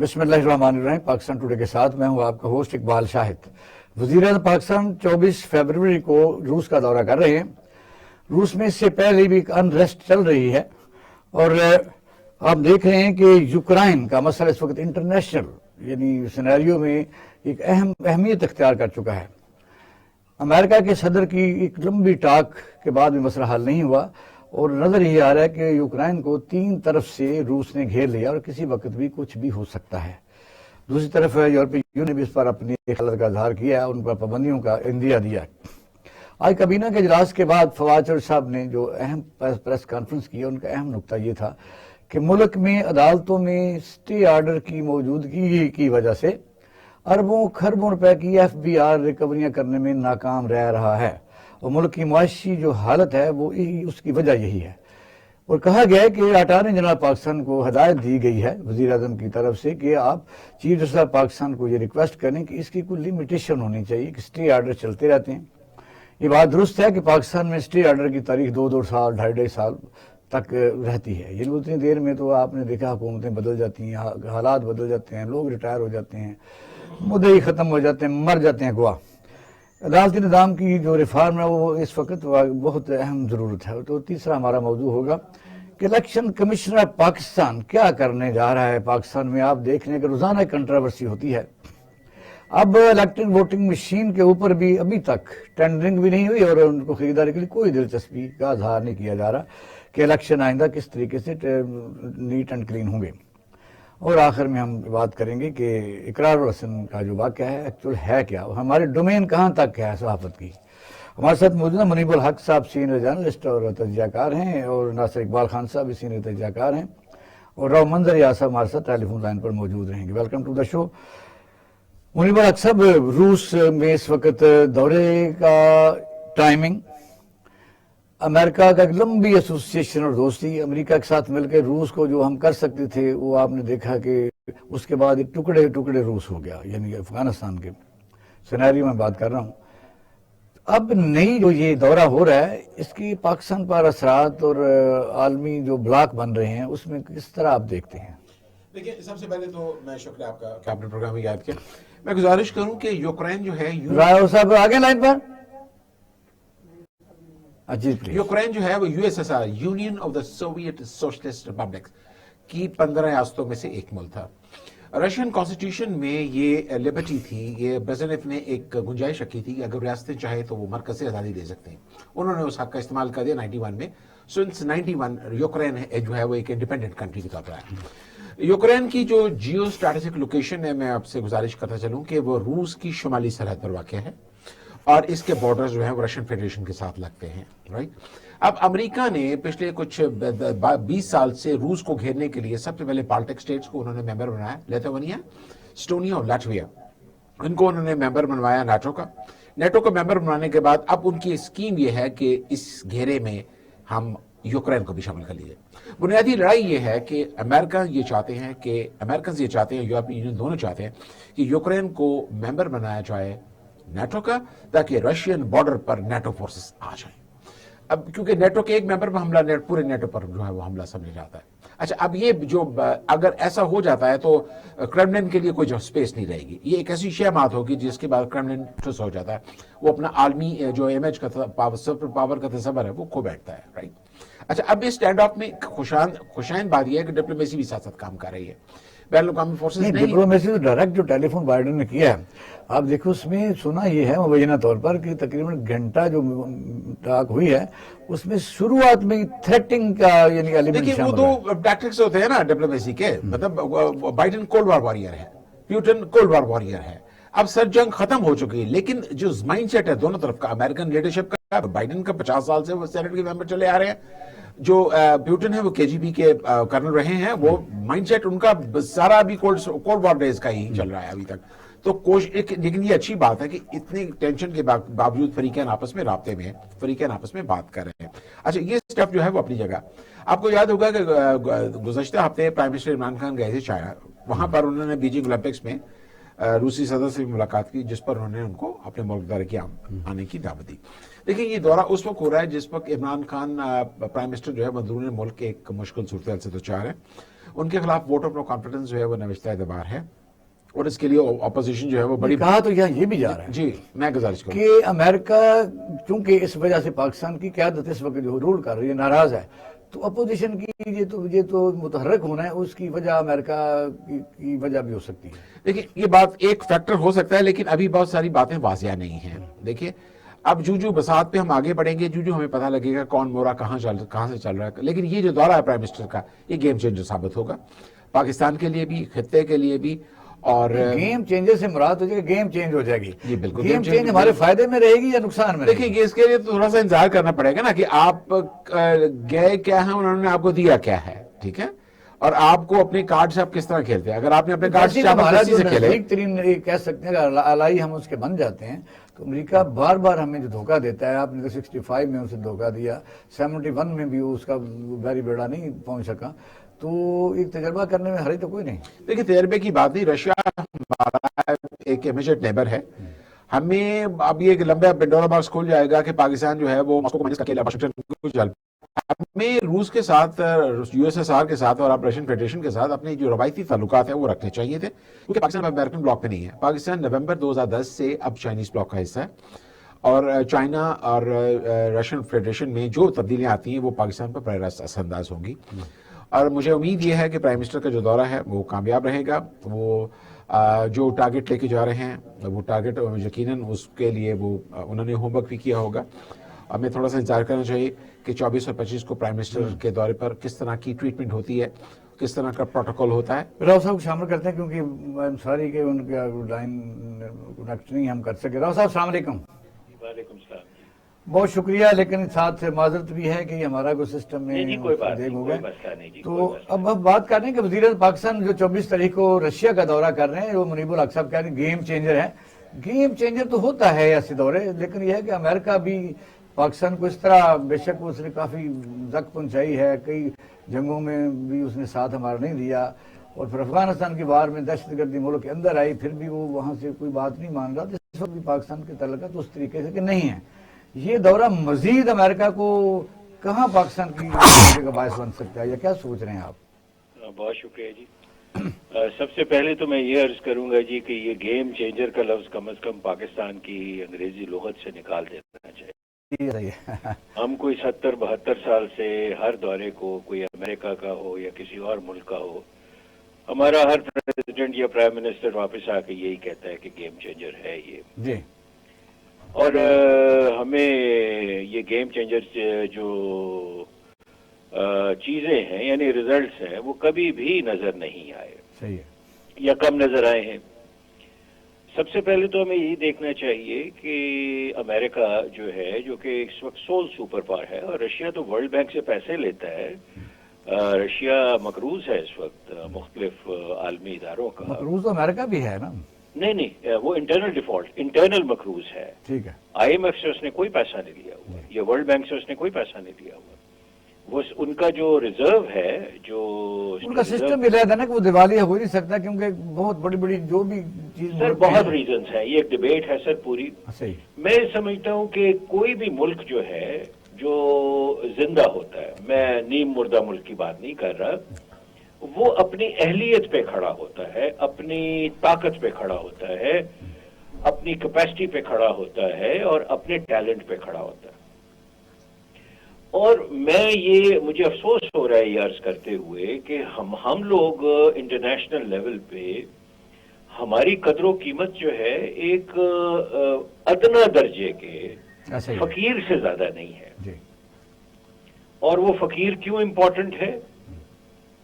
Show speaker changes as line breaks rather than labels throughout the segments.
بسم اللہ الرحمن الرحیم. پاکستان ٹوڈے کے ساتھ میں ہوں آپ کا ہوسٹ اقبال شاہد. وزیر اعظم پاکستان 24 فروری کو روس کا دورہ کر رہے ہیں. روس میں اس سے پہلے بھی ایک انریسٹ چل رہی ہے اور آپ دیکھ رہے ہیں کہ یوکرائن کا مسئلہ اس وقت انٹرنیشنل یعنی سینیریو میں ایک اہمیت اختیار کر چکا ہے. امریکہ کے صدر کی ایک لمبی ٹاک کے بعد بھی مسئلہ حل نہیں ہوا اور نظر یہ آ رہا ہے کہ یوکرائن کو تین طرف سے روس نے گھیر لیا اور کسی وقت بھی کچھ بھی ہو سکتا ہے. دوسری طرف یورپی یونین نے بھی اس پر اپنی حالت کا اظہار کیا ہے، ان پر پابندیوں کا اندیا دیا ہے. آج کابینہ کے اجلاس کے بعد فواد چودھری صاحب نے جو اہم پریس کانفرنس کی، ان کا اہم نقطہ یہ تھا کہ ملک میں عدالتوں میں اسٹے آرڈر کی موجودگی کی وجہ سے اربوں کھربوں روپے کی FBI ریکوریاں کرنے میں ناکام رہ رہا ہے اور ملک کی معاشی جو حالت ہے وہ اس کی وجہ یہی ہے. اور کہا گیا ہے کہ اٹارنی جنرل پاکستان کو ہدایت دی گئی ہے وزیر اعظم کی طرف سے کہ آپ چیف جسٹس آف پاکستان کو یہ ریکویسٹ کریں کہ اس کی کوئی لمیٹیشن ہونی چاہیے کہ اسٹے آرڈر چلتے رہتے ہیں. یہ بات درست ہے کہ پاکستان میں اسٹے آرڈر کی تاریخ 2 سال 2.5 سال تک رہتی ہے. یہ اتنی دیر میں تو آپ نے دیکھا حکومتیں بدل جاتی ہیں، حالات بدل جاتے ہیں، لوگ ریٹائر ہو جاتے ہیں، مدعی ختم ہو جاتے ہیں، مر جاتے ہیں گواہ. عدالتی نظام کی جو ریفارم ہے وہ اس وقت بہت اہم ضرورت ہے. تو تیسرا ہمارا موضوع ہوگا کہ الیکشن کمشنر پاکستان کیا کرنے جا رہا ہے پاکستان میں. آپ دیکھ رہے ہیں کہ روزانہ کنٹراورسی ہوتی ہے. اب الیکٹرک ووٹنگ مشین کے اوپر بھی ابھی تک ٹینڈرنگ بھی نہیں ہوئی اور ان کو خریداری کے لیے کوئی دلچسپی کا اظہار نہیں کیا جا رہا کہ الیکشن آئندہ کس طریقے سے نیٹ اینڈ کلین ہوں گے. اور آخر میں ہم بات کریں گے کہ اقرار الحسن کا جو واقعہ ہے ایکچوئل ہے کیا، ہمارے ڈومین کہاں تک ہے صحافت کی. ہمارے ساتھ موجود ہیں منیب الحق صاحب، سینئر جرنلسٹ اور تجزیہ کار ہیں، اور ناصر اقبال خان صاحب بھی سینئر تجزیہ کار ہیں، اور راؤ منظر یار صاحب ہمارے ساتھ ٹیلی فون لائن پر موجود رہیں گے. ویلکم ٹو دا شو. منیب الحق صاحب، روس میں اس وقت دورے کا ٹائمنگ، امریکہ کا ایک لمبی ایسوسیشن اور دوستی، امریکہ کے ساتھ مل کے روس کو جو ہم کر سکتے تھے وہ آپ نے دیکھا کہ اس کے بعد ایک ٹکڑے ٹکڑے روس ہو گیا، یعنی افغانستان کے سینیریو میں بات کر رہا ہوں. اب نئی جو یہ دورہ ہو رہا ہے اس کی پاکستان پر اثرات اور عالمی جو بلاک بن رہے ہیں اس میں کس طرح آپ دیکھتے ہیں؟
دیکھیں، سب سے پہلے تو میں شکریہ آپ کا کہ آپ نے پروگرام میں یاد کیا. میں گزارش کروں کہ یوکرین جو ہے
راؤ صاحب آگے لائن پر.
یوکرین جو ہے وہ USSR union of the Soviet socialist republic کی 15 ریاستوں میں سے ایک ملک تھا. رشین کانسٹیٹیوشن میں یہ لبرٹی تھی، یہ برزنیف نے ایک گنجائش رکھی تھی کہ اگر ریاستیں چاہے تو وہ مرکز سے آزادی دے سکتے ہیں. انہوں نے اس حق کا استعمال کر دیا 91 میں. سنس 91 یوکرین جو ہے وہ ایک انڈیپینڈنٹ کنٹری کے طور پر ہے. یوکرین کی جو جیو اسٹریٹجک لوکیشن ہے، میں آپ سے گزارش کرتا چلوں کہ وہ روس کی شمالی سرحد پر واقع ہے اور اس کے بارڈر جو ہیں وہ رشین فیڈریشن کے ساتھ لگتے ہیں. رائٹ. اب امریکہ نے پچھلے کچھ 20 سال سے روس کو گھیرنے کے لیے سب سے پہلے بالٹک سٹیٹس کو انہوں نے ممبر بنایا، لیتھوینیا، اسٹونیا اور لاٹویا. ان کو انہوں نے ممبر بنوایا نیٹو کا ممبر بنوانے کے بعد اب ان کی اسکیم یہ ہے کہ اس گھیرے میں ہم یوکرین کو بھی شامل کر لیجیے. بنیادی لڑائی یہ ہے کہ امریکنز یہ چاہتے ہیں، یورپی یونین دونوں چاہتے ہیں کہ یوکرین کو ممبر بنایا جائے نیٹو کا تاکہ رشین بارڈر پر نیٹو فورسز آ جائیں. اب کیونکہ نیٹو کے ایک ممبر پر حملہ پورے نیٹو پر جو ہے وہ حملہ سمجھا جاتا ہے. اچھا، اب یہ جو اگر ایسا ہو جاتا ہے تو کرملن کے لیے کوئی جو سپیس نہیں رہے گی. یہ ایک ایسی شہمات ہوگی جس کے بعد کرملن ٹھس ہو جاتا ہے، وہ اپنا عالمی جو امیج کا سپر پاور کا تصور ہے وہ کھو بیٹھتا ہے. رائٹ. اچھا، اب اس اسٹینڈ آف میں خوشائند بات یہ ہے کہ ڈپلومیسی بھی ساتھ ساتھ کام کر رہی ہے. بین الاقوامی فورسز نہیں،
ڈپلومیسی تو ڈائریکٹ جو ٹیلی فون بائیڈن نے کیا ہے آپ دیکھو، اس میں سنا یہ ہے مبینہ طور پر کہ تقریباً گھنٹہ جو ٹاک ہوئی ہے اس میں شروعات میں تھریٹنگ کا یعنی ایلیمنٹ
دیکھیے، وہ تو ٹیکٹکس ہوتے ہیں نا ڈپلومیسی کے. مطلب بائیڈن کولڈ وار وارئر ہے، پیوٹن کولڈ وار وارئر ہے. اب سر جنگ ختم ہو چکی ہے لیکن جو مائنڈ سیٹ ہے دونوں طرف کا، امریکن لیڈرشپ کا، بائیڈن کا 50 سال سے وہ سینیٹ کے ممبر چلے آ رہے ہیں، جو پیوٹن ہے وہ KGB کے کرنل رہے ہیں، وہ مائنڈ سیٹ ان کا سارا ابھی کولڈ وار ڈیز کا ہی چل رہا ہے ابھی تک. تو لیکن یہ اچھی بات ہے کہ اتنے ٹینشن کے باوجود فریقین آپس میں رابطے میں ہیں، فریقین آپس میں بات کر رہے ہیں. اچھا، یہ سٹیپ جو ہے وہ اپنی جگہ. آپ کو یاد ہوگا کہ گزشتہ ہفتے پرائم منسٹر عمران خان گئے تھے چائنا. وہاں پر انہوں نے بیجنگ اولمپکس میں روسی صدر سے ملاقات کی جس پر انہوں نے ان کو اپنے ملک دورے کی آنے کی دعوت دی. دیکھیں یہ دورہ اس وقت ہو رہا ہے جس وقت عمران خان پرائم منسٹر جو ہے اندرون ملک کے ایک مشکل صورتحال سے دوچار ہے. ان کے خلاف ووٹ آف نو کانفیڈنس جو ہے وہ نوشتہ اعتبار ہے اور اس کے لیے اپوزیشن جو ہے وہ بڑی
کہا تو یہ بھی جا رہا ہے
جی میں گزارش کروں
کہ امریکہ چونکہ اس وجہ سے پاکستان کی قیادت اس وقت جو رول کر رہی ہے ناراض ہے تو اپوزیشن کی یہ تو متحرک ہونا ہے اس کی وجہ امریکہ کی وجہ بھی ہو سکتی ہے.
دیکھیں یہ بات ایک فیکٹر ہو سکتا ہے لیکن ابھی بہت ساری باتیں واضح نہیں ہیں. دیکھیے اب جو بساط پہ ہم آگے بڑھیں گے جو ہمیں پتہ لگے گا کون مورا کہاں سے چل رہا ہے. لیکن یہ جو دورہ ہے پرائم منسٹر کا یہ گیم چینجر ثابت ہوگا پاکستان کے لیے بھی خطے کے لیے بھی. اور
گیم چینجر سے مراد ہو جائے گا گیم چینج ہو جائے گی.
جی بالکل
گیم چینج ہمارے فائدے میں رہے گی یا نقصان میں؟
دیکھیں اس کے لیے تھوڑا سا انتظار کرنا پڑے گا نا کہ آپ گئے کیا ہیں انہوں نے آپ کو دیا کیا ہے. ٹھیک ہے اور آپ کو اپنے کارڈ سے آپ کس طرح کھیلتے ہیں. اگر آپ نے اپنے کارڈ سے
نزدیک ترین کہہ سکتے ہیں اگر الائی ہم اس کے بن جاتے ہیں تو امریکہ بار بار ہمیں جو دھوکہ دیتا ہے. آپ نے 65 میں اسے دھوکہ دیا 71 میں بھی اس کا باری بیڑا نہیں پہنچ سکا تو ایک تجربہ کرنے میں حرج تو کوئی نہیں.
دیکھیں تجربے کی بات نہیں. رشیا ہمارا ایک امیجیٹ نیبر ہے. ہمیں اب یہ لمبا پنڈورا باکس کھل جائے گا کہ پاکستان جو ہے وہ ماسکو کو مائنس کر کے واشنگٹن کو چل. ہمیں روس کے ساتھ یو ایس ایس آر کے ساتھ اور اب رشین فیڈریشن کے ساتھ اپنے جو روایتی تعلقات ہیں وہ رکھنے چاہیے تھے کیونکہ پاکستان امریکن بلاک میں نہیں ہے. پاکستان نومبر 2010 سے اب چائنیز بلاک کا حصہ ہے اور چائنا اور رشین فیڈریشن میں جو تبدیلیاں آتی ہیں وہ پاکستان پر براہ راست اثر انداز ہوں گی. اور مجھے امید یہ ہے کہ پرائم منسٹر کا جو دورہ ہے وہ کامیاب رہے گا. وہ جو ٹارگٹ لے کے جا رہے ہیں وہ ٹارگٹ یقیناً اس کے لیے وہ انہوں نے ہوم ورک بھی کیا ہوگا. ہمیں تھوڑا سا انتظار کرنا چاہیے کہ 24 اور 25 کو پرائم منسٹر کے دورے پر کس طرح کی ٹریٹمنٹ ہوتی ہے کس طرح کا پروٹوکول ہوتا ہے.
راؤ صاحب کو شامل کرتے ہیں کیونکہ ساری کے ان کا لائن کنیکٹ نہیں ہم کر سکے. راؤ صاحب السلام علیکم.
وعلیکم السلام.
بہت شکریہ لیکن ساتھ سے معذرت بھی ہے کہ ہمارا کوئی سسٹم میں ہو گیا. تو اب ہم بات کر رہے ہیں کہ وزیر پاکستان جو 24 تاریخ کو رشیا کا دورہ کر رہے ہیں وہ منیب الحق صاحب کہہ رہے ہیں گیم چینجر ہے. گیم چینجر تو ہوتا ہے ایسے دورے لیکن یہ ہے کہ امریکہ بھی پاکستان کو اس طرح بے شک اس نے کافی زخم پہنچائی ہے کئی جنگوں میں بھی اس نے ساتھ ہمارا نہیں دیا اور پھر افغانستان کی وار میں دہشت گردی ملک کے اندر آئی پھر بھی وہ وہاں سے کوئی بات نہیں مان رہا. اس وقت بھی پاکستان کے تعلقات اس طریقے سے کہ نہیں ہیں. یہ دورہ مزید امریکہ کو کہاں پاکستان کی کا باعث بن سکتا ہے یا کیا سوچ رہے ہیں آپ؟
بہت شکریہ جی. سب سے پہلے تو میں یہ عرض کروں گا جی کہ یہ گیم چینجر کا لفظ کم از کم پاکستان کی انگریزی لغت سے نکال دینا چاہیے. ہم کوئی 70-72 سال سے ہر دورے کو کوئی امریکہ کا ہو یا کسی اور ملک کا ہو ہمارا ہر پریزیڈنٹ یا پرائم منسٹر واپس آ کے یہی کہتا ہے کہ گیم چینجر ہے یہ
جی.
اور ہمیں یہ گیم چینجر جو چیزیں ہیں یعنی ریزلٹس ہیں وہ کبھی بھی نظر نہیں آئے.
صحیح ہے.
یا کم نظر آئے ہیں. سب سے پہلے تو ہمیں یہی دیکھنا چاہیے کہ امریکہ جو ہے جو کہ اس وقت سول سپر پاور ہے اور رشیا تو ورلڈ بینک سے پیسے لیتا ہے. رشیا مقروض ہے اس وقت مختلف عالمی اداروں کا.
مقروض تو امریکہ بھی ہے نا؟
نہیں وہ انٹرنل ڈیفالٹ انٹرنل مقروض ہے.
ٹھیک ہے.
آئی ایم ایف سے اس نے کوئی پیسہ نہیں لیا ہوا یا ورلڈ بینک سے اس نے کوئی پیسہ نہیں لیا ہوا. وہ ان کا جو ریزرو ہے جو
ان کا سسٹم بھی رہتا ہے نا کہ وہ دیوالیہ ہو نہیں سکتا کیونکہ بہت بڑی بڑی جو بھی چیز
سر بہت ریزنز ہیں. یہ ایک ڈبیٹ ہے سر پوری.
صحیح.
میں سمجھتا ہوں کہ کوئی بھی ملک جو ہے جو زندہ ہوتا ہے میں نیم مردہ ملک کی بات نہیں کر رہا وہ اپنی اہلیت پہ کھڑا ہوتا ہے اپنی طاقت پہ کھڑا ہوتا ہے اپنی کیپیسٹی پہ کھڑا ہوتا ہے اور اپنے ٹیلنٹ پہ کھڑا ہوتا ہے. اور مجھے افسوس ہو رہا ہے یہ عرض کرتے ہوئے کہ ہم لوگ انٹرنیشنل لیول پہ ہماری قدر و قیمت جو ہے ایک ادنا درجے کے فقیر سے زیادہ نہیں ہے. اور وہ فقیر کیوں امپورٹنٹ ہے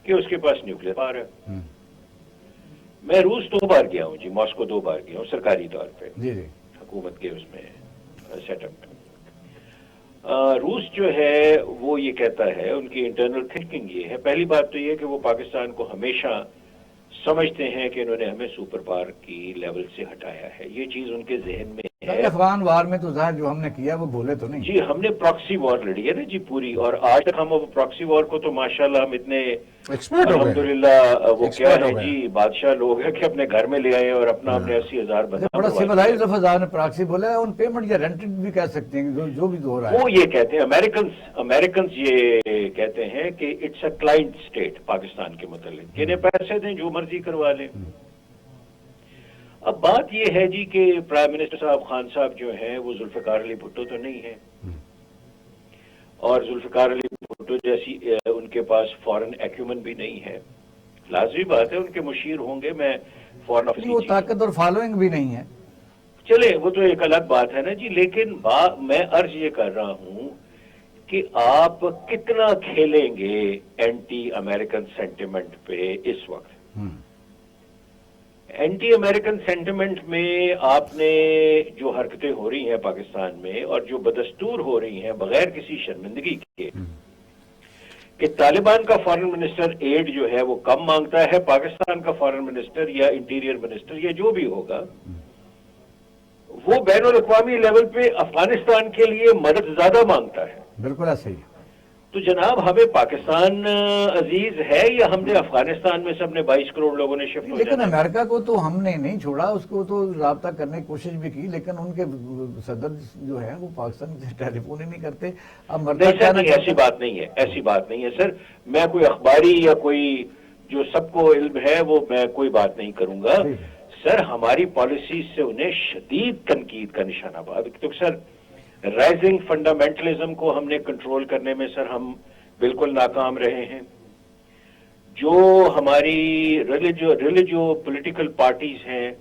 کہ اس کے پاس نیوکلیر پاور ہے. میں روس 2 بار گیا ہوں جی. ماسکو 2 بار گیا ہوں سرکاری طور پہ حکومت کے اس میں سیٹ اپ میں. روس جو ہے وہ یہ کہتا ہے ان کی انٹرنل تھنکنگ یہ ہے. پہلی بات تو یہ کہ وہ پاکستان کو ہمیشہ سمجھتے ہیں کہ انہوں نے ہمیں سپر پاور کی لیول سے ہٹایا ہے. یہ چیز ان کے ذہن میں ہے ہے.
افغان وار میں تو ظاہر جو ہم نے کیا وہ بھولے تو نہیں.
جی ہم نے پراکسی وار لڑی ہے نا جی پوری, اور آج تک ہم پراکسی وار کو تو ماشاءاللہ ہم اتنے
ایکسپرٹ ہو گئے.
الحمدللہ وہ کیا
Expert ہو
ہے
گئے.
جی بادشاہ لوگ ہیں کہ اپنے گھر میں لے آئے اور اپنا ہم نے 80,000 بندہ
بڑا
بنوا
سیولائز
دیا.
لفظ آپ نے پراکسی بولا ہے, ان پیمنٹ یا رینٹڈ بھی کہہ سکتے ہیں, جو بھی ہو رہا ہے.
وہ یہ کہتے ہیں امریکنز یہ کہتے ہیں کہ it's a client state Pakistan کے متعلق, کہ انہیں پیسے دیں جو مرضی کروا لیں. اب بات یہ ہے جی کہ پرائم منسٹر صاحب خان صاحب جو ہیں وہ ذوالفقار علی بھٹو تو نہیں ہیں, اور ذوالفقار علی بھٹو جیسی ان کے پاس فورن ایکیومن بھی نہیں ہے. لازمی بات ہے ان کے مشیر ہوں گے, میں فورن آفس
وہ طاقت اور فالوئنگ بھی نہیں ہے.
چلے وہ تو ایک الگ بات ہے نا جی, لیکن میں عرض یہ کر رہا ہوں کہ آپ کتنا کھیلیں گے اینٹی امریکن سینٹیمنٹ پہ اس وقت. اینٹی امریکن سینٹیمنٹ میں آپ نے جو حرکتیں ہو رہی ہیں پاکستان میں اور جو بدستور ہو رہی ہیں بغیر کسی شرمندگی کے, کہ طالبان کا فارن منسٹر ایڈ جو ہے وہ کم مانگتا ہے, پاکستان کا فارن منسٹر یا انٹیریئر منسٹر یا جو بھی ہوگا وہ بین الاقوامی لیول پہ افغانستان کے لیے مدد زیادہ مانگتا ہے.
بالکل ایسے ہی.
تو جناب ہمیں پاکستان عزیز ہے یا ہم نے افغانستان میں سب نے 22 کروڑ لوگوں نے شفٹ ہو
لیکن
جانا ہے؟
امریکہ کو تو ہم نے نہیں چھوڑا, اس کو تو رابطہ کرنے کی کوشش بھی کی, لیکن ان کے صدر جو ہے وہ پاکستان سے ٹیلی فون ہی نہیں کرتے. اب مرتا
نہیں
کیا
سر, نہیں ایسی بات نہیں ہے, ایسی بات نہیں ہے سر. میں کوئی اخباری یا کوئی جو سب کو علم ہے وہ میں کوئی بات نہیں کروں گا سر. ہماری پالیسی سے انہیں شدید تنقید کا نشانہ بات, تو سر رائزنگ فنڈامنٹلزم کو ہم نے کنٹرول کرنے میں سر ہم بالکل ناکام رہے ہیں. جو ہماری ریلیجو پولیٹیکل پارٹیز ہیں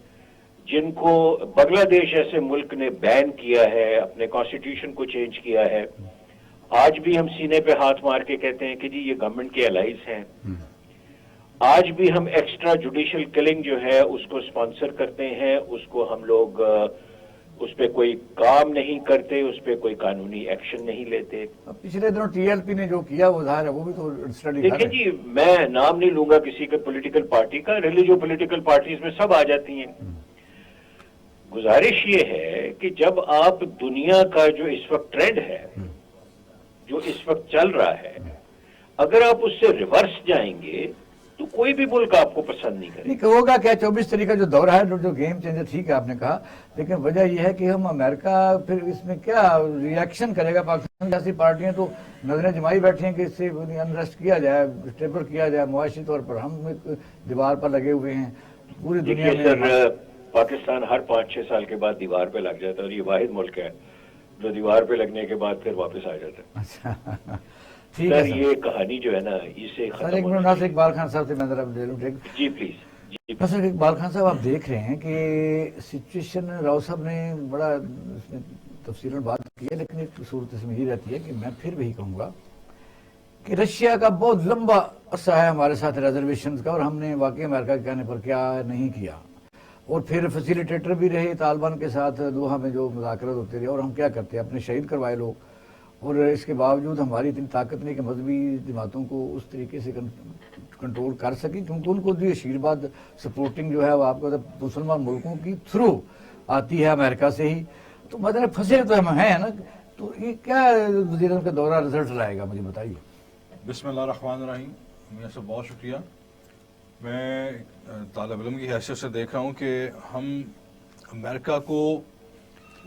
جن کو بنگلہ دیش ایسے ملک نے بین کیا ہے, اپنے کانسٹیٹیوشن کو چینج کیا ہے, آج بھی ہم سینے پہ ہاتھ مار کے کہتے ہیں کہ جی یہ گورنمنٹ کے الائز ہیں. آج بھی ہم ایکسٹرا جوڈیشل کلنگ جو ہے اس کو سپانسر کرتے ہیں, اس کو ہم لوگ اس پہ کوئی کام نہیں کرتے, اس پہ کوئی قانونی ایکشن نہیں لیتے.
پچھلے دنوں ٹی ایل پی نے جو کیا وہ ظاہر ہے وہ بھی تو اسٹڈی کر
دیکھیں
رہے ہیں.
جی میں نام نہیں لوں گا کسی کے پولیٹیکل پارٹی کا, ریلیجو پولیٹیکل پارٹیز میں سب آ جاتی ہیں. گزارش یہ ہے کہ جب آپ دنیا کا جو اس وقت ٹرینڈ ہے, جو اس وقت چل رہا ہے, اگر آپ اس سے ریورس جائیں گے تو کوئی بھی ملک آپ کو پسند نہیں کرے.
نہیں ہوگا کیا 24 تاریخ کا جو دورہ ہے جو گیم چینجر, ٹھیک ہے آپ نے کہا, لیکن وجہ یہ ہے کہ ہم امریکہ پھر اس میں کیا ری ایکشن کرے گا. پاکستان جیسی پارٹیاں تو نظریں جمائی بیٹھی ہیں کہ اس سے انریسٹ کیا جائے, اسٹیبل کیا جائے معاشی طور پر. ہم ایک دیوار پر لگے ہوئے ہیں پوری دنیا
دیکھیے
میں.
سر پاکستان ہر 5-6 سال کے بعد دیوار پہ لگ جاتا ہے, اور یہ واحد ملک ہے جو دیوار پہ لگنے کے بعد پھر واپس آ جاتا ہے.
اچھا ٹھیک ہے
سر یہ کہانی جو ہے نا اسے
سر.
ختم
ایک منٹ ناصر اقبال خان صاحب سے میں ذرا لے لوں.
جی پلیز. جی
سر اقبال خان صاحب آپ دیکھ رہے ہیں کہ سچویشن راؤ صاحب نے بڑا اس میں تفصیلاً بات کی ہے, لیکن ایک صورت اس میں یہ رہتی ہے کہ میں پھر وہی کہوں گا کہ رشیا کا بہت لمبا عرصہ ہے ہمارے ساتھ ریزرویشنز کا, اور ہم نے واقعی امریکہ کے کہنے پر کیا نہیں کیا, اور پھر فیسیلیٹیٹر بھی رہے طالبان کے ساتھ دوحہ میں جو مذاکرات ہوتے رہے, اور ہم کیا کرتے ہیں اپنے شہید کروائے لوگ, اور اس کے باوجود ہماری اتنی طاقت نہیں کہ مذہبی جماعتوں کو اس طریقے سے کنٹرول کر سکیں, کیونکہ ان کو جو آشیرواد سپورٹنگ جو ہے وہ آپ کو مسلمان ملکوں کی تھرو آتی ہے امریکہ سے ہی. تو مطلب پھنسے تو ہم ہیں نا, تو یہ کیا وزیر اعظم کا دورہ رزلٹ لائے گا مجھے بتائیے.
بسم اللہ الرحمن الرحیم. میاں صاحب بہت شکریہ. میں طالب علم کی حیثیت سے دیکھ رہا ہوں کہ ہم امریکہ کو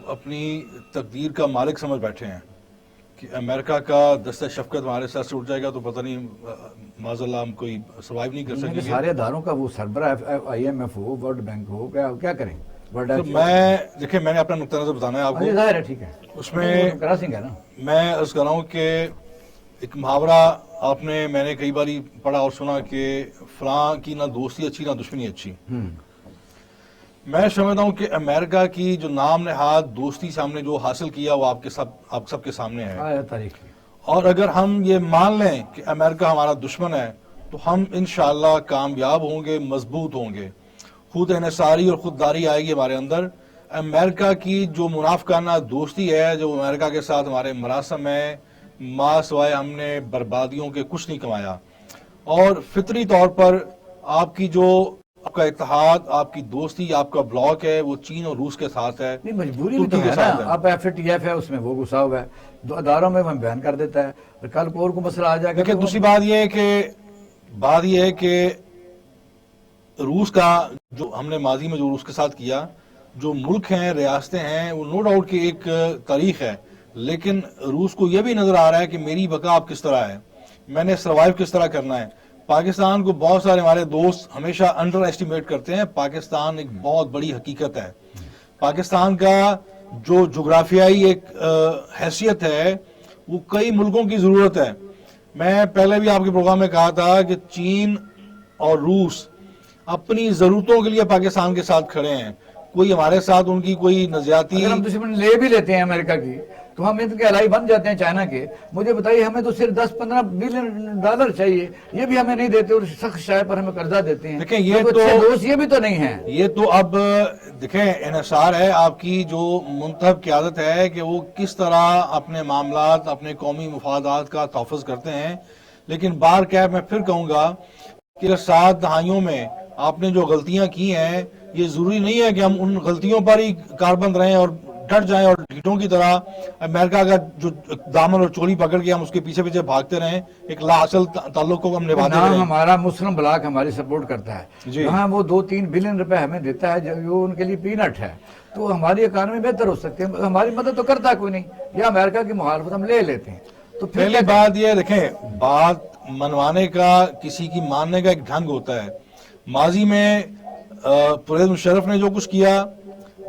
اپنی تقدیر کا مالک سمجھ بیٹھے ہیں کہ امریکہ کا دستہ شفقت ہمارے ساتھ سے اٹھ جائے گا تو پتہ نہیں معاذ اللہ ہم کوئی سروائیو نہیں کر سکیں گے.
سارے اداروں کا وہ سربراہ IMF ہو, ورلڈ بینک ہو, کیا کریں.
تو میں دیکھیں میں نے اپنا نقطہ نظر بتانا ہے آپ کو.
ظاہر ہے ٹھیک ہے,
اس میں
کراسنگ ہے نا.
میں عرض کر رہا ہوں کہ ایک محاورہ آپ نے میں نے کئی باری پڑھا اور سنا کہ فلاں کی نہ دوستی اچھی نہ دشمنی اچھی. میں سمجھتا ہوں کہ امریکہ کی جو نام نہاد دوستی سے ہم نے جو حاصل کیا وہ آپ سب کے سامنے ہے.
تاریخ
اور اگر ہم یہ مان لیں کہ امریکہ ہمارا دشمن ہے تو ہم انشاءاللہ کامیاب ہوں گے, مضبوط ہوں گے, خود انحصاری اور خودداری آئے گی ہمارے اندر. امریکہ کی جو منافقانہ دوستی ہے, جو امریکہ کے ساتھ ہمارے مراسم ہے, ماں سوائے ہم نے بربادیوں کے کچھ نہیں کمایا. اور فطری طور پر آپ کی جو آپ کا اتحاد، آپ کی دوستی، آپ کا بلاک ہے وہ چین اور روس کے ساتھ ہے،
نہیں مجبوری بھی تو
ترکی
ہے
کے
نا.
ساتھ ہے۔
اب FATF ہے، اس میں وہ گھسا ہوا ہے، دو اداروں میں وہ بیان کر دیتا ہے، اور کل کو اور کو مسئلہ آ جائے گا.
دیکھیں
تو
دوسری بات یہ ہے کہ روس کا جو ہم نے ماضی میں جو روس کے ساتھ کیا، جو ملک ہیں، ریاستیں ہیں، وہ نو ڈاؤٹ کی ایک تاریخ ہے، لیکن روس کو یہ بھی نظر آ رہا ہے کہ میری بقا اب کس طرح ہے، میں نے سروائیو کس طرح کرنا ہے۔ پاکستان کو بہت سارے ہمارے دوست ہمیشہ انڈر ایسٹیمیٹ کرتے ہیں، پاکستان ایک بہت بڑی حقیقت ہے۔ پاکستان کا جو جغرافیائی ایک حیثیت ہے وہ کئی ملکوں کی ضرورت ہے۔ میں پہلے بھی آپ کے پروگرام میں کہا تھا کہ چین اور روس اپنی ضرورتوں کے لیے پاکستان کے ساتھ کھڑے ہیں، کوئی ہمارے ساتھ ان کی کوئی نظریاتی،
اگر ہم دشمن لے بھی لیتے ہیں امریکہ کی تو ہم ان کے الائی بن جاتے ہیں چائنا کے. مجھے بتائیے ہمیں تو صرف 10-15 بلین ڈالر چاہیے، یہ بھی ہمیں نہیں دیتے اور سخت شائع پر ہمیں قرضہ دیتے ہیں.
دیکھیں یہ
تو اچھے دوست یہ بھی تو نہیں ہیں.
یہ تو اب دیکھیں انحصار ہے آپ کی جو منتخب قیادت ہے کہ وہ کس طرح اپنے معاملات، اپنے قومی مفادات کا تحفظ کرتے ہیں۔ لیکن بار کیف میں پھر کہوں گا کہ 7 دہائیوں میں آپ نے جو غلطیاں کی ہیں، یہ ضروری نہیں ہے کہ ہم ان غلطیوں پر ہی کاربند رہیں اور ڈٹ جائیں اور ڈھیٹوں کی طرح امریکہ کا جو دامن اور چولی پکڑ کے ہم اس کے پیچھے پیچھے بھاگتے رہیں، ایک لا اصل تعلق کو ہم نبھاتے
نہ
رہیں۔
ہمارا مسلم بلاک ہماری سپورٹ کرتا ہے،
جی۔
جہاں وہ 2-3 بلین روپے ہمیں دیتا ہے جو ان کے لیے پینٹ ہے، تو ہماری اکانومی بہتر ہو سکتی ہے. ہماری مدد تو کرتا کوئی نہیں، یا امریکہ کی مخالفت ہم لے لیتے ہیں. تو پھر
پہلی بات یہ دیکھیں، بات منوانے کا، کسی کی ماننے کا ایک ڈھنگ ہوتا ہے۔ ماضی میں پرویز مشرف نے جو کچھ کیا،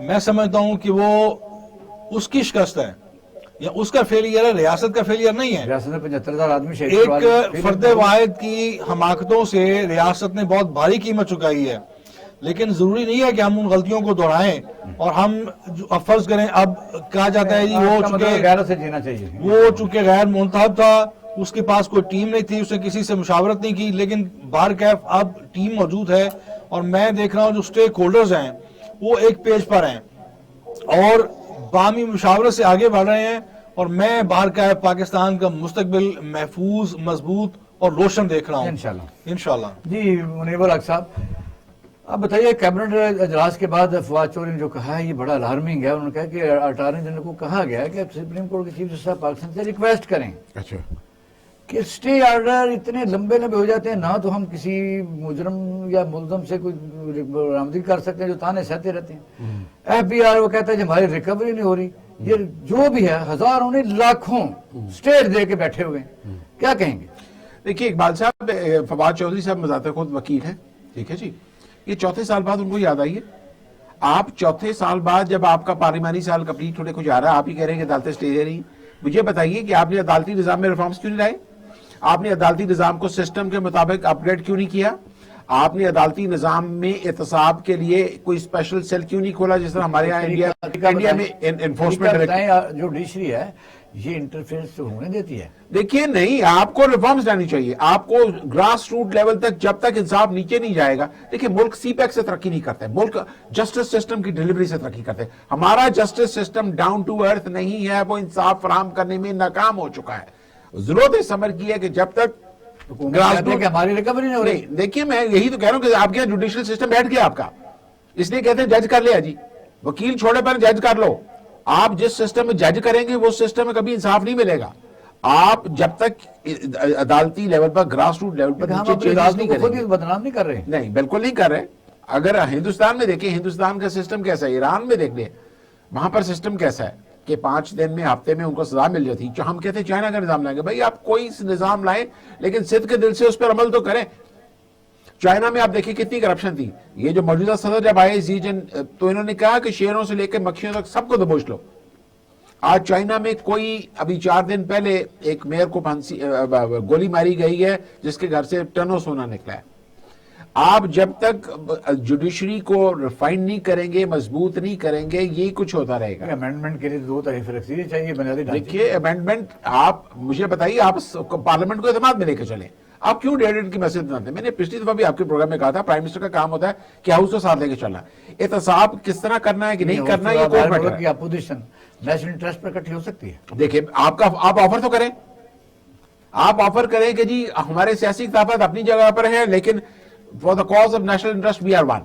میں سمجھتا ہوں کہ وہ اس کی شکست ہے یا اس کا فیلئر ہے، ریاست کا فیلئر نہیں ہے۔
ریاست میں 75,000 آدمی شہید
ایک فرد واحد کی حماقتوں سے ریاست نے بہت بھاری قیمت چکائی ہے، لیکن ضروری نہیں ہے کہ ہم ان غلطیوں کو دہرائیں اور ہم فرض کریں۔ اب کہا جاتا ہے جی
غیرت سے جینا چاہیے،
وہ چونکہ غیر منتخب تھا، اس کے پاس کوئی ٹیم نہیں تھی، اس نے کسی سے مشاورت نہیں کی، لیکن بار کیف اب ٹیم موجود ہے اور میں دیکھ رہا ہوں جو سٹیک ہولڈرز ہیں وہ ایک پیج پر ہیں اور باہمی مشاورت سے آگے بڑھ رہے ہیں، اور میں بار کیف پاکستان کا مستقبل محفوظ، مضبوط اور روشن دیکھ رہا ہوں
انشاءاللہ۔
انشاءاللہ۔
جی منیب الحق صاحب، اب بتائیے کیبنٹ اجلاس کے بعد فواد چوہدری نے جو کہا ہے یہ بڑا الارمنگ ہے. انہوں نے کہا کہ اٹارنی جنرل کو کہا گیا ہے کہ سپریم کورٹ کے چیف جسٹس صاحب پاکستان سے ریکویسٹ کریں
اچھا
کہ اسٹے آرڈر اتنے لمبے ہو جاتے ہیں، نہ تو ہم کسی مجرم یا ملزم سے کوئی برآمدی کر سکتے ہیں جو تانے سہتے رہتے ہیں. FBI وہ کہتا ہے کہ ہماری ریکوری نہیں ہو رہی. یہ جو بھی ہے ہزاروں نہیں لاکھوں اسٹیٹ دے کے بیٹھے ہوئے ہیں، کیا کہیں گے؟
دیکھیے اقبال صاحب، فواد چودھری صاحب بذات خود وکیل ہیں، ٹھیک ہے جی، یہ 34 سال بعد ان کو یاد آئی ہے. آپ 34 سال بعد جب آپ کا پارلیمانی سال کمپلیٹ ہونے کو جا رہا ہے، آپ ہی کہہ رہے ہیں کہ عدالتیں اسٹے دے رہی ہیں. مجھے بتائیے کہ آپ نے عدالتی نظام میں ریفارمز کیوں نہیں لائے؟ آپ نے عدالتی نظام کو سسٹم کے مطابق اپ گریڈ کیوں نہیں کیا؟ آپ نے عدالتی نظام میں احتساب کے لیے کوئی اسپیشل سیل کیوں نہیں کھولا جس طرح ہمارے یہاں انڈیا میں انفورسمنٹ
جوڈیشری ہے یہ انٹرفیئرنس ہونے دیتی ہے؟
دیکھیے نہیں، آپ کو ریفارمز لانی چاہیے. آپ کو گراس روٹ لیول تک جب تک انصاف نیچے نہیں جائے گا. دیکھیے ملک سی پیک سے ترقی نہیں کرتا ہے، ملک جسٹس سسٹم کی ڈیلیوری سے ترقی کرتے ہیں. ہمارا justice system down to earth نہیں ہے، وہ انصاف فراہم کرنے میں ناکام ہو چکا ہے. ضرورت اس عمل کی ہے کہ جب تک
ہماری ریکوری نہیں ہو رہی.
دیکھیے میں یہی تو کہہ رہا ہوں کہ آپ کے جوڈیشل سسٹم بیٹھ گیا آپ کا، اس لیے کہتے ہیں جج کر لیا جی، وکیل چھوڑے پر جج کر لو. آپ جس سسٹم میں جج کریں گے وہ سسٹم میں کبھی انصاف نہیں ملے گا. آپ جب تک عدالتی لیول پر، گراس روٹ لیول پر نیچے چینجز نہیں کریں گے.
بدنام نہیں کر رہے.
نہیں بالکل نہیں کر رہے. اگر ہندوستان میں دیکھیں، ہندوستان کا سسٹم کیسا ہے، ایران میں دیکھ لیں وہاں پر سسٹم کیسا ہے کہ 5 دن میں، ہفتے میں ان کو سزا مل جاتی. ہم کہتے ہیں چائنا کا نظام لائیں گے. بھائی آپ کوئی نظام لائیں لیکن صدق کے دل سے اس پر عمل تو کریں. چائنا میں آپ دیکھیں کتنی کرپشن تھی. یہ جو موجودہ صدر جب آئے زی جن، تو انہوں نے کہا کہ شیروں سے لے کے مکھیوں تک سب کو دبوچ لو. آج چائنا میں کوئی، ابھی 4 دن پہلے ایک میئر کو گولی ماری گئی ہے جس کے گھر سے ٹنوں سونا نکلا ہے. آپ جب تک جوڈیشری کو ریفائن نہیں کریں گے، مضبوط نہیں کریں گے، یہی کچھ ہوتا رہے گا.
امینڈمنٹ کے لیے 2 طرح فریکسی چاہیے بنیادی ڈھانچے.
دیکھیے امینڈمنٹ، آپ مجھے بتائیے، آپ پارلیمنٹ کو اعتماد میں لے کے چلیں. آپ کیوں 1.5 کی میسج بناتے ہیں؟ میں نے پچھلی دفعہ بھی آپ کے پروگرام میں کہا تھا پرائم منسٹر کا کام ہوتا ہے کہ ہاؤس کو ساتھ لے کے چلنا. احتساب کس طرح کرنا ہے کہ نہیں کرنا ہے، یہ کورٹ میٹر ہے.
اپوزیشن نیشنل انٹرسٹ پر اکٹھی ہو سکتی ہے.
دیکھیں آپ آفر تو کریں، آپ آفر کریں کہ جی ہمارے سیاسی اختلافات اپنی جگہ پر ہیں لیکن For the cause of national interest, we are one.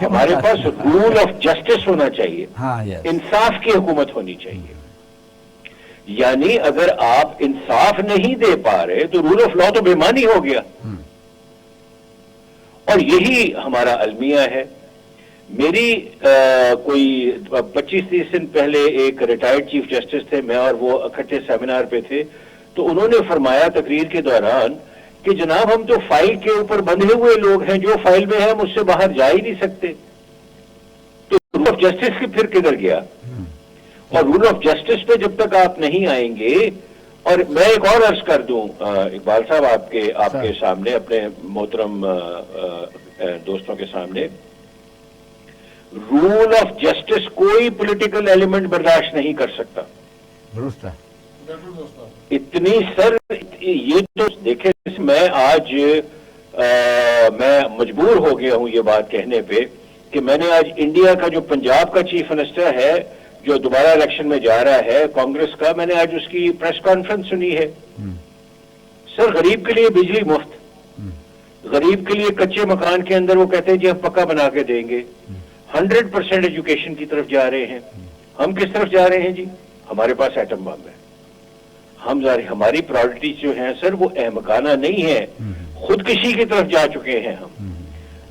ہمارے پاس رول آف جسٹس ہونا چاہیے,
ہاں یس,
انصاف کی حکومت ہونی چاہیے. یعنی اگر آپ انصاف نہیں دے پا رہے تو رول آف لا تو بے معنی ہو گیا. اور یہی ہمارا المیہ ہے. میری کوئی 25-30 دن پہلے ایک ریٹائرڈ چیف جسٹس تھے, میں اور وہ اکٹھے سیمینار پہ تھے, تو انہوں نے فرمایا تقریر کے دوران کہ جناب ہم تو فائل کے اوپر بندھے ہوئے لوگ ہیں, جو فائل میں ہے ہم اس سے باہر جا ہی نہیں سکتے. تو رول آف جسٹس کی پھر کدھر گیا؟ اور رول آف جسٹس پہ جب تک آپ نہیں آئیں گے, اور میں ایک اور عرض کر دوں اقبال صاحب آپ کے سامنے, اپنے محترم دوستوں کے سامنے, رول آف جسٹس کوئی پولیٹیکل ایلیمنٹ برداشت نہیں کر سکتا.
درست ہے.
اتنی سر یہ تو دیکھیں, میں آج میں مجبور ہو گیا ہوں یہ بات کہنے پہ کہ میں نے آج انڈیا کا جو پنجاب کا چیف منسٹر ہے جو دوبارہ الیکشن میں جا رہا ہے کانگریس کا, میں نے آج اس کی پریس کانفرنس سنی ہے. سر غریب کے لیے بجلی مفت, غریب کے لیے کچے مکان کے اندر وہ کہتے ہیں جی ہم پکا بنا کے دیں گے. 100% ایجوکیشن کی طرف جا رہے ہیں. ہم کس طرف جا رہے ہیں جی؟ ہمارے پاس ایٹم بم ہے. ہماری پرائورٹیز جو ہیں سر وہ احمقانہ نہیں ہے, خودکشی کی طرف جا چکے ہیں ہم.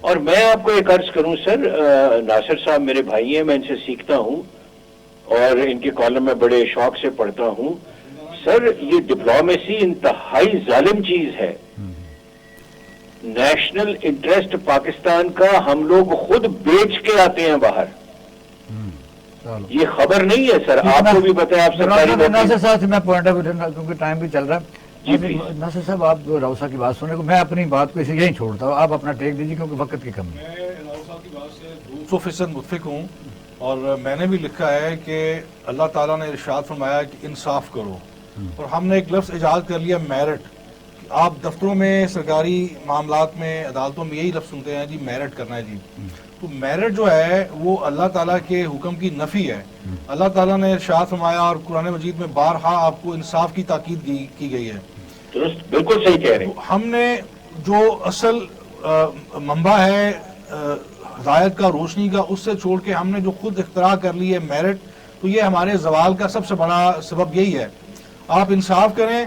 اور میں آپ کو ایک عرض کروں سر, ناصر صاحب میرے بھائی ہیں, میں ان سے سیکھتا ہوں اور ان کے کالم میں بڑے شوق سے پڑھتا ہوں. سر یہ ڈپلومیسی انتہائی ظالم چیز ہے. نیشنل انٹرسٹ پاکستان کا ہم لوگ خود بیچ کے آتے ہیں باہر. یہ خبر نہیں ہے سر, آپ کو بھی بتائیں, آپ سرکاری
ناصر صاحب سے میں پوائنٹ آف ویو, کیونکہ ٹائم بھی چل رہا ہے. ناصر صاحب آپ راؤسا کی بات سننے کو, میں اپنی بات کو اسے یہیں چھوڑتا ہوں, آپ اپنا ٹیک دیجیے کیونکہ وقت کی کمی ہے.
میں راؤسا کی بات سے 200% متفق ہوں, اور میں نے بھی لکھا ہے کہ اللہ تعالیٰ نے ارشاد فرمایا کہ انصاف کرو, اور ہم نے ایک لفظ ایجاد کر لیا میرٹ. آپ دفتروں میں, سرکاری معاملات میں, عدالتوں میں یہی لفظ سنتے ہیں جی میرٹ کرنا ہے جی. تو میرٹ جو ہے وہ اللہ تعالیٰ کے حکم کی نفی ہے. اللہ تعالیٰ نے ارشاد فرمایا, اور قرآن مجید میں بارہا آپ کو انصاف کی تاکید کی گئی ہے.
درست, بالکل صحیح کہہ رہے ہیں.
ہم نے جو اصل منبع ہے ہدایت کا, روشنی کا, اس سے چھوڑ کے ہم نے جو خود اختراع کر لی ہے میرٹ, تو یہ ہمارے زوال کا سب سے بڑا سبب یہی ہے. آپ انصاف کریں.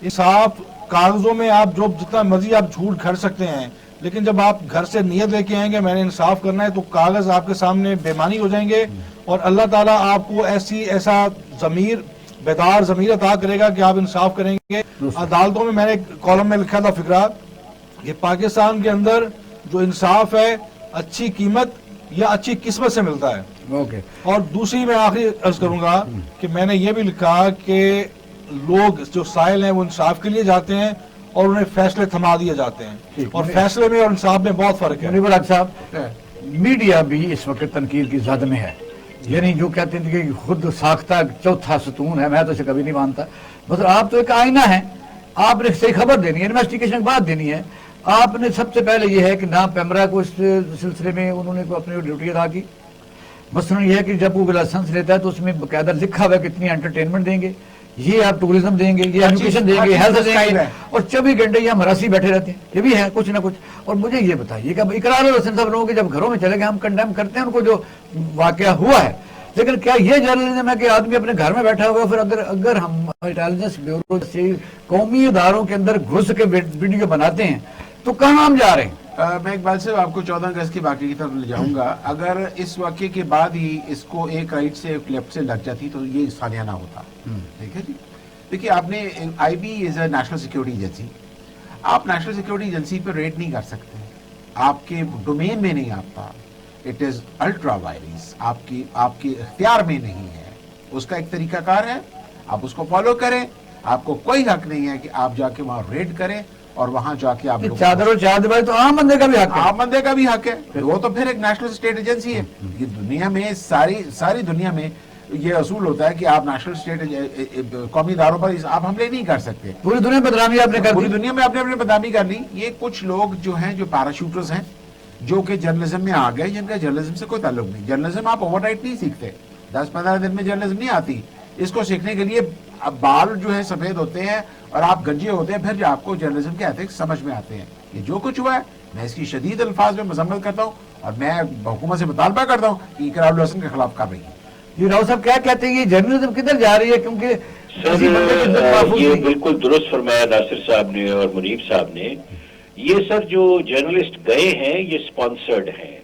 انصاف کاغذوں میں آپ جو جتنا مرضی آپ جھوٹ گھڑ سکتے ہیں, لیکن جب آپ گھر سے نیت لے کے آئیں گے میں نے انصاف کرنا ہے, تو کاغذ آپ کے سامنے بے معنی ہو جائیں گے, اور اللہ تعالیٰ آپ کو ایسا بیدار ضمیر عطا کرے گا کہ آپ انصاف کریں گے. عدالتوں میں میں نے کالم میں لکھا تھا فقرہ کہ پاکستان کے اندر جو انصاف ہے اچھی قیمت یا اچھی قسمت سے ملتا ہے. اور دوسری میں آخری عرض کروں گا کہ میں نے یہ بھی لکھا کہ لوگ جو سائل ہیں وہ انصاف کے لیے جاتے ہیں اور انہیں فیصلے تھما دیے جاتے ہیں, اور فیصلے میں اور انصاف میں بہت فرق ہے.
منیب الحق صاحب, میڈیا بھی اس وقت تنقید کی زد میں ہے. یعنی جو کہتے ہیں کہ خود ساختہ چوتھا ستون ہے, میں تو اسے کبھی نہیں مانتا. مطلب آپ تو ایک آئینہ ہے, آپ نے صحیح خبر دینی ہے, انویسٹیگیشن کے بعد دینی ہے. آپ نے سب سے پہلے یہ ہے کہ نہ پیمرا کو اس سلسلے میں انہوں نے اپنی ڈیوٹی ادا کی. مثلاً یہ ہے کہ جب وہ لائسنس لیتا ہے تو اس میں باقاعدہ لکھا ہوا ہے کتنی انٹرٹینمنٹ دیں گے, یہ آپ ٹورزم دیں گے, یہ ایجوکیشن دیں گے, ہیلتھ دیں گے, اور 24 گھنٹے یہ ہراسی بیٹھے رہتے ہیں. یہ بھی ہے کچھ نہ کچھ. اور مجھے یہ بتائیے کہ اقرار الحسن صاحب لوگوں کے جب گھروں میں چلے گئے, ہم کنڈیم کرتے ہیں ان کو جو واقعہ ہوا ہے, لیکن کیا یہ جرنلزم ہے کہ آدمی اپنے گھر میں بیٹھا ہوا ہے, پھر اگر ہم انٹیلیجنس بیورو سے قومی اداروں کے اندر گھس کے ویڈیو بناتے ہیں تو کہاں ہم جا رہے ہیں؟
میں اقبال صاحب آپ کو 14 اگست کی واقعے کی طرف لے جاؤں گا. اگر اس واقعے کے بعد ہی اس کو ایک رائٹ سے ایک لیفٹ سے لگ جاتی تو یہ سالیانہ ہوتا. ٹھیک ہے جی. دیکھیے آپ نے I B is a national security agency, آپ نیشنل سیکورٹی ایجنسی پہ ریڈ نہیں کر سکتے, آپ کے ڈومین میں نہیں آتا. اٹ از الٹرا وائرس, آپ کی اختیار میں نہیں ہے. اس کا ایک طریقہ کار ہے, آپ اس کو فالو کریں. آپ کو کوئی حق نہیں ہے کہ آپ جا کے وہاں ریڈ کریں اور وہاں جا کے آپ
چادر و چادر بھائی تو عام بندے کا بھی حق ہے.
عام بندے کا بھی حق ہے, وہ تو پھر ایک نیشنل اسٹیٹ ایجنسی ہے. یہ دنیا میں ساری دنیا میں یہ اصول ہوتا ہے کہ آپ نیشنل اسٹیٹ قومی اداروں پر آپ حملے نہیں کر سکتے.
پوری دنیا میں بدنامی آپ نے کر دی,
پوری دنیا میں آپ نے اپنی بدنامی کر لی. یہ کچھ لوگ جو ہیں جو پیراشوٹرز ہیں جو کہ جرنلزم میں آ گئے, جن کا جرنلزم سے کوئی تعلق نہیں. جرنلزم آپ اوور نائٹ نہیں سیکھتے, 10-15 دن میں جرنلزم نہیں آتی. اس کو سیکھنے کے لیے بال جو ہے سفید ہوتے ہیں اور آپ گنجے ہوتے ہیں, پھر آپ کو جرنلزم کے ایتھکس سمجھ میں آتے ہیں. یہ جو کچھ ہوا ہے میں اس کی شدید الفاظ میں مذمت کرتا ہوں, اور میں حکومت سے مطالبہ کرتا ہوں کہ اقرار الحسن کے خلاف کارروائی کی.
جی راؤ صاحب کیا کہتے ہیں یہ جرنلزم کدھر جا رہی ہے؟ کیونکہ
سر
کسی بندے کی عزت محفوظ
یہ
نہیں.
بالکل درست فرمایا ناصر صاحب نے اور منیب صاحب نے. یہ سر جو جرنلسٹ گئے ہیں یہ سپانسرڈ ہیں,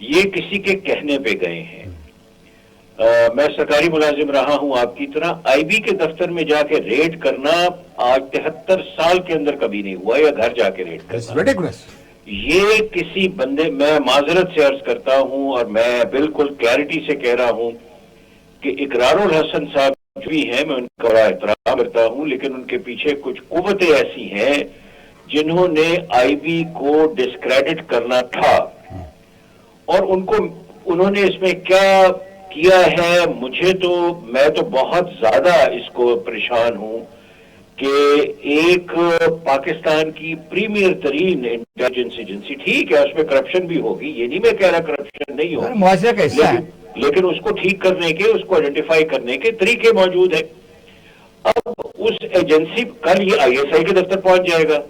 یہ کسی کے کہنے پہ گئے ہیں. میں سرکاری ملازم رہا ہوں آپ کی طرح, آئی بی کے دفتر میں جا کے ریڈ کرنا آج 73 سال کے اندر کبھی نہیں ہوا, یا گھر جا کے ریڈ
It's
کرنا.
ridiculous.
یہ کسی بندے, میں معذرت سے عرض کرتا ہوں اور میں بالکل کلیئرٹی سے کہہ رہا ہوں کہ اقرار الحسن صاحب جو بھی ہیں میں ان کا بڑا احترام کرتا ہوں, لیکن ان کے پیچھے کچھ قوتیں ایسی ہیں جنہوں نے آئی بی کو ڈسکریڈٹ کرنا تھا, اور انہوں نے اس میں کیا کیا ہے. میں تو بہت زیادہ اس کو پریشان ہوں کہ ایک پاکستان کی پریمیئر ترین انٹیلیجنس ایجنسی, ٹھیک ہے اس میں کرپشن بھی ہوگی, یہ نہیں میں کہہ رہا کرپشن نہیں ہوگی,
معاشرے کا حصہ ہے,
لیکن اس کو ٹھیک کرنے کے, اس کو آئیڈینٹیفائی کرنے کے طریقے موجود ہیں. اب اس ایجنسی کل یہ آئی ایس آئی کے دفتر پہنچ جائے گا,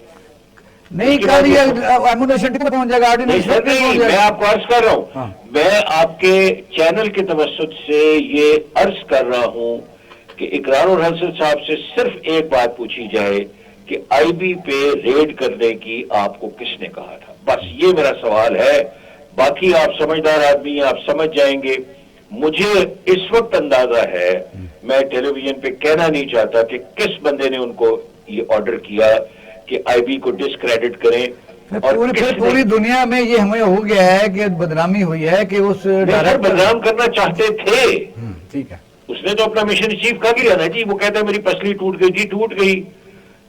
نہیں کر ایمونیشن پہ پہنچ جائے گا,
نہیں سر نہیں, میں آپ کو عرض کر رہا ہوں, میں آپ کے چینل کے توسط سے یہ عرض کر رہا ہوں کہ اقرار الحسن صاحب سے صرف ایک بات پوچھی جائے کہ آئی بی پہ ریڈ کرنے کی آپ کو کس نے کہا تھا, بس یہ میرا سوال ہے. باقی آپ سمجھدار آدمی ہیں, آپ سمجھ جائیں گے. مجھے اس وقت اندازہ ہے, میں ٹیلی ویژن پہ کہنا نہیں چاہتا کہ کس بندے نے ان کو یہ آرڈر کیا کہ آئی بی کو ڈسکریڈٹ کریں, اور
پوری دنیا میں یہ ہمیں ہو گیا ہے کہ بدنامی ہوئی ہے کہ اس ڈائریکٹر
بدنام کرنا چاہتے تھے.
ٹھیک ہے,
اس نے تو اپنا مشن اچیو کر لیا نا جی, وہ کہتا ہے میری پسلی ٹوٹ گئی, جی ٹوٹ گئی,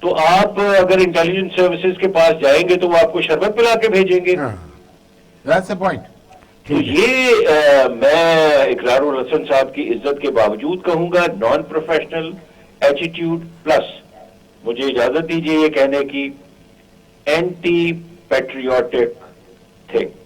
تو آپ اگر انٹیلیجنس سروسز کے پاس جائیں گے تو وہ آپ کو شربت پلا کے بھیجیں گے.
That's the point.
تو یہ میں اقرار الحسن صاحب کی عزت کے باوجود کہوں گا نان پروفیشنل ایٹیٹیوڈ پلس, مجھے اجازت دیجیے یہ کہنے کی, اینٹی پیٹریوٹک تھنگ.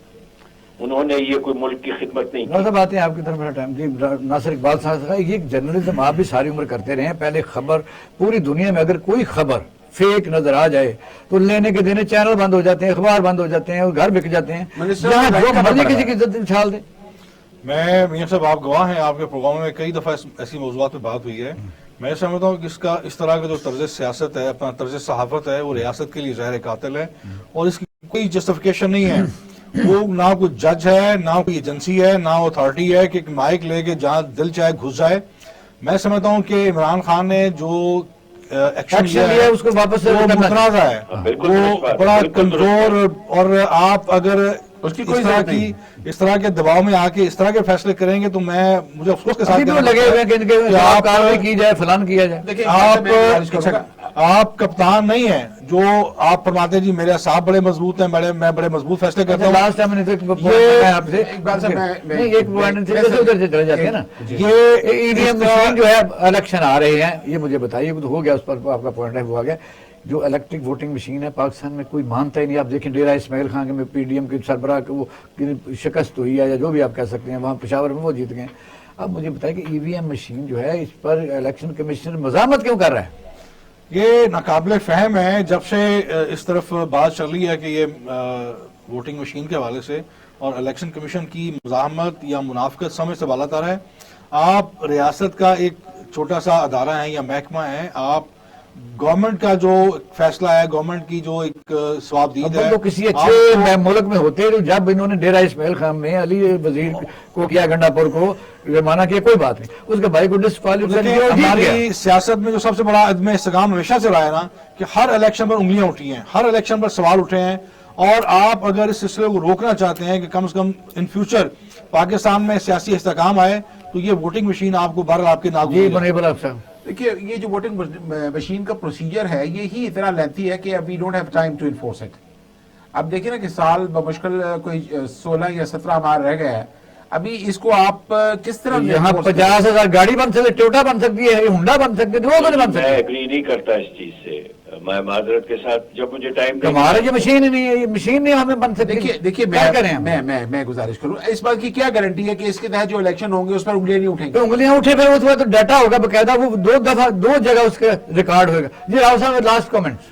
انہوں نے یہ کوئی ملک کی خدمت نہیں کی.
صاحب آتے ہیں آپ کی طرف, میرا ٹائم. جی ناصر اقبال صاحب, یہ جرنلزم آپ بھی ساری عمر کرتے رہے ہیں. پہلے خبر پوری دنیا میں اگر کوئی خبر فیک نظر آ جائے تو لینے کے دینے چینل بند ہو جاتے ہیں, اخبار بند ہو جاتے ہیں, اور گھر بک جاتے ہیں, جہاں جو مرضی کسی کی عزت چھال دے.
میں میاں صاحب آپ گواہ ہیں, آپ کے پروگرام میں کئی دفعہ ایسی موضوعات پہ بات ہوئی ہے. میں سمجھتا ہوں کہ اس طرح کا جو طرز سیاست ہے, اپنا طرز صحافت ہے, وہ ریاست کے لیے زہر قاتل ہے, اور اس کی کوئی جسٹیفیکیشن نہیں ہے. وہ نہ کوئی جج ہے, نہ کوئی ایجنسی ہے, نہ اتھارٹی ہے کہ مائک لے کے جہاں دل چاہے گھس جائے. میں سمجھتا ہوں کہ عمران خان نے جو ایکشن لیا ہے اس کو واپس متنازع ہے, وہ بڑا کمزور, اور آپ اگر اس طرح کے دباؤ میں آ کے اس طرح کے فیصلے کریں گے تو مجھے افسوس کے ساتھ
لگے ہوئے کہ آپ کاروائی کی جائے, فلان کیا جائے.
آپ کپتان نہیں ہیں جو آپ فرماتے جی میرے اعصاب بڑے مضبوط ہیں, میں بڑے مضبوط فیصلے کرتا ہوں.
لاسٹ ٹائم چلے جاتے ہیں نا, یہ ای وی ایم مشین جو ہے, الیکشن آ رہے ہیں, یہ مجھے بتائیے ہو گیا, اس پر آپ کا پوائنٹ ہے, وہ آ گیا. جو الیکٹرک ووٹنگ مشین ہے پاکستان میں کوئی مانتا ہی نہیں. آپ دیکھیں ڈیرہ اسماعیل خان کے میں پی ڈی ایم کے سربراہ کو وہ شکست ہوئی ہے, یا جو بھی آپ کہہ سکتے ہیں, وہاں پشاور میں وہ جیت گئے. اب مجھے بتائیں کہ ای وی ایم مشین جو ہے, اس پر الیکشن کمیشن مزاحمت کیوں کر رہا ہے؟
یہ ناقابل فہم ہے. جب سے اس طرف بات چل رہی ہے کہ یہ ووٹنگ مشین کے حوالے سے اور الیکشن کمیشن کی مزاحمت یا منافقت سمجھ سے بالا تر ہے. آپ ریاست کا ایک چھوٹا سا ادارہ ہے یا محکمہ ہے, آپ گورنمنٹ کا جو فیصلہ ہے, گورنمنٹ کی جو ایک ثوابدید ہے,
تو کسی اچھے ملک میں ہوتے تو جب انہوں نے ڈیرہ اسماعیل خان میں علی وزیر کو کیا, گنڈا پور کو مانا کیا, کوئی بات نہیں, اس کے بھائی کو ڈسکوالیفائی.
ہماری سیاست میں جو سب سے بڑا عدم استحکام ہمیشہ سے رہا ہے نا, کہ ہر الیکشن پر انگلیاں اٹھی ہیں, ہر الیکشن پر سوال اٹھے ہیں, اور آپ اگر اس سلسلے کو روکنا چاہتے ہیں کہ کم سے کم ان فیوچر پاکستان میں سیاسی استحکام آئے, تو یہ ووٹنگ مشین آپ کو بہرحال آپ کے ناگزیر.
دیکھیے یہ جو ووٹنگ مشین کا پروسیجر ہے یہی اتنا لینتھی ہے کہ we don't have time to enforce it. اب دیکھیں نا کہ سال بمشکل کوئی 16 یا 17 ماہ رہ گیا ہے, ابھی اس کو آپ کس طرح
یہاں 50,000 گاڑی بن سکتی, ٹوٹا بن سکتی ہے, ہنڈا بن سکتی ہے, وہ تو نہیں بن سکتی.
میں ایگری نہیں کرتا اس چیز سے, میں معذرت کے ساتھ, جب مجھے ٹائم
ہمارے یہ مشین ہی نہیں ہے, یہ مشین نہیں ہمیں بن سکتی.
دیکھیے میں گزارش کروں, اس بات کی کیا گارنٹی ہے کہ اس کے تحت جو الیکشن ہوں گے اس پر انگلیاں نہیں اٹھیں گی؟
تو انگلیاں اٹھے پھر اس وقت ڈیٹا ہوگا باقاعدہ, وہ 2 جگہ اس کا ریکارڈ ہوگا. جی راؤ صاحب لاسٹ کامنٹ.